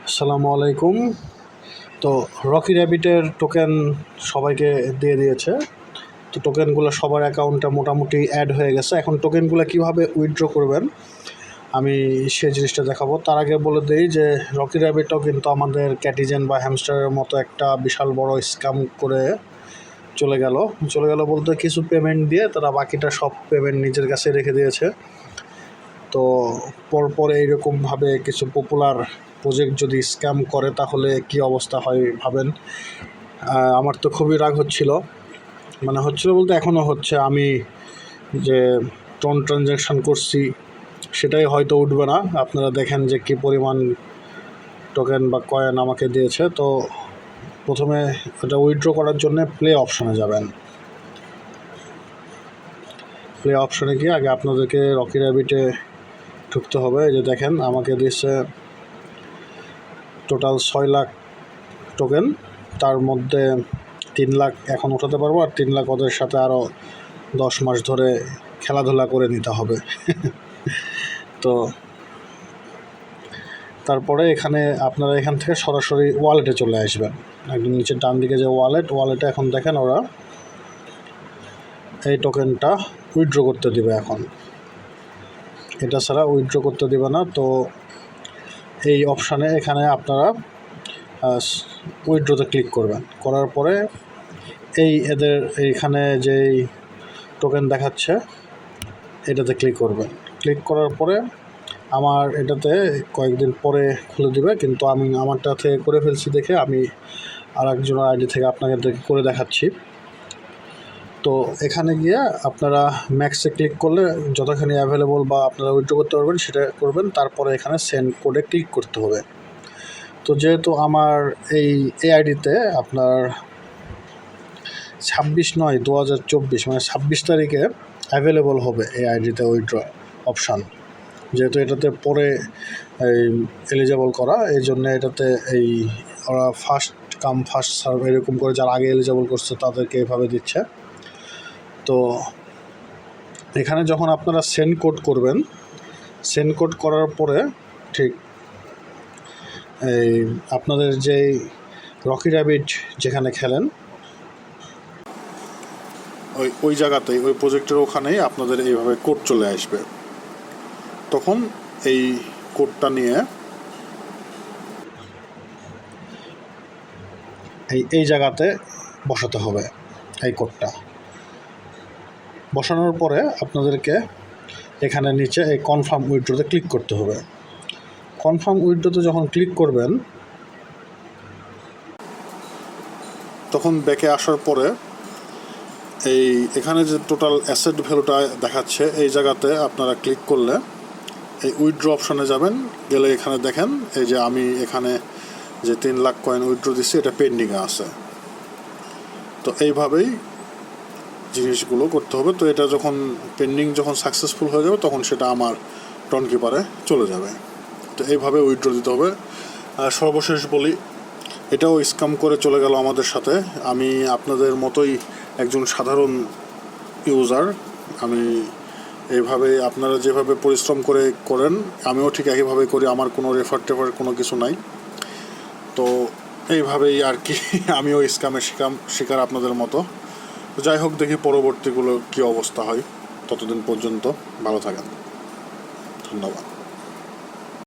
আসসালামু আলাইকুম। তো রকি র্যাবিটের টোকেন সবাইকে দিয়ে দিয়েছে। তো টোকেনগুলো সবার অ্যাকাউন্টে মোটামুটি অ্যাড হয়ে গেছে। এখন টোকেনগুলো কিভাবে উইথড্র করবেন আমি সেই জিনিসটা দেখাবো। তার আগে বলে দিই যে রকি র্যাবিটও কিন্তু আমাদের ক্যাটিজেন বা হ্যামস্টারের মতো একটা বিশাল বড় স্ক্যাম করে চলে গেল বলতে কিছু পেমেন্ট দিয়ে তারা বাকিটা সব পেমেন্ট নিজের কাছে রেখে দিয়েছে। তো পরপর এইরকমভাবে কিছু পপুলার প্রজেক্ট যদি স্ক্যাম করে তাহলে কি অবস্থা হয় ভাবেন। আমার তো খুবই রাগ হচ্ছিল বলতে এখনও হচ্ছে। আমি যে ট্রানজ্যাকশান করছি সেটাই হয়তো উঠবে না। আপনারা দেখেন যে কী পরিমাণ টোকেন বা কয়েন আমাকে দিয়েছে। তো প্রথমে এটা উইথড্র করার জন্য প্লে অপশানে যাবেন। প্লে অপশানে গিয়ে আগে আপনাদেরকে রকি র্যাবিটে ঢুকতে হবে। এই যে দেখেন আমাকে দিয়েছে টোটাল 6 লাখ টোকেন, তার মধ্যে 3 লাখ এখন উঠাতে পারবো, আর 3 লাখ ওদের সাথে আরও 10 মাস ধরে খেলাধুলা করে নিতে হবে। তো তারপরে আপনারা এখান থেকে সরাসরি ওয়ালেটে চলে আসবেন। একদম নিচের ডান দিকে যে ওয়ালেটে এখন দেখেন ওরা এই টোকেনটা উইথড্র করতে দিবে। এখন এটা ছাড়া উইথড্র করতে দিবে না। তো এই অপশানে এখানে আপনারা উইথড্রোতে ক্লিক করবেন। করার পরে এদের এইখানে যেই টোকেন দেখাচ্ছে এটাতে ক্লিক করবেন। ক্লিক করার পরে আমার এটাতে কয়েকদিন পরে খুলে দিবে, কিন্তু আমি আমারটা থেকে করে ফেলছি দেখে আমি আর একজনের আইডি থেকে আপনাদের করে দেখাচ্ছি। তো এখানে গিয়ে আপনারা ম্যাক্সে ক্লিক করলে যতখানি অ্যাভেলেবল বা আপনারা উইথড্র করতে পারবেন সেটা করবেন। তারপরে এখানে সেন্ড কোডে ক্লিক করতে হবে। তো যেহেতু আমার এই আইডিতে আপনার 26/9/2024 মানে 26 তারিখে অ্যাভেলেবল হবে এই আইডিতে উইথড্র অপশান। যেহেতু এটাতে পরে এই এলিজেবল করা, এই জন্য এটাতে ওরা ফার্স্ট কাম ফার্স্ট সার্ভ এরকম করে যারা আগে এলিজেবল করছে তাদেরকে এভাবে দিচ্ছে। তো এখানে যখন আপনারা সেন্ড কোড করবেন, সেন্ড কোড করার পরে ঠিক আপনাদের যেই রকি র্যাবিট যেখানে খেলেন ওই জায়গাতেই ওই প্রজেক্টের ওখানেই আপনাদের এইভাবে কোড চলে আসবে। তখন এই কোডটা নিয়ে এই জায়গাতে বসাতে হবে। এই কোডটা বসানোর পরে আপনাদেরকে এখানে নিচে এই কনফার্ম উইথড্রোতে ক্লিক করতে হবে। কনফার্ম উইথড্রোতে যখন ক্লিক করবেন তখন ব্যাকে আসার পরে এখানে যে টোটাল অ্যাসেট ভ্যালুটা দেখাচ্ছে এই জায়গাতে আপনারা ক্লিক করলে এই উইথড্র অপশানে যাবেন। গেলে এখানে দেখেন এই যে আমি এখানে যে 3 লাখ কয়েন উইথড্র দিচ্ছি এটা পেন্ডিংয়ে আছে। তো এইভাবেই জিনিসগুলো করতে হবে। তো এটা যখন পেন্ডিং সাকসেসফুল হয়ে যাবে তখন সেটা আমার টনকিপারে চলে যাবে। তো এইভাবে উইথড্র দিতে হবে। আর সর্বশেষ বলি, এটাও স্ক্যাম করে চলে গেল আমাদের সাথে। আমি আপনাদের মতোই একজন সাধারণ ইউজার। আমি এইভাবে আপনারা যেভাবে পরিশ্রম করেন আমিও ঠিক একইভাবে করি। আমার কোনো রেফার কোনো কিছু নাই। তো এইভাবেই আর কি আমিও স্ক্যামের শিকার আপনাদের মতো। যাই হোক, দেখি পরবর্তীগুলো কী অবস্থা হয়। ততদিন পর্যন্ত ভালো থাকেন। ধন্যবাদ।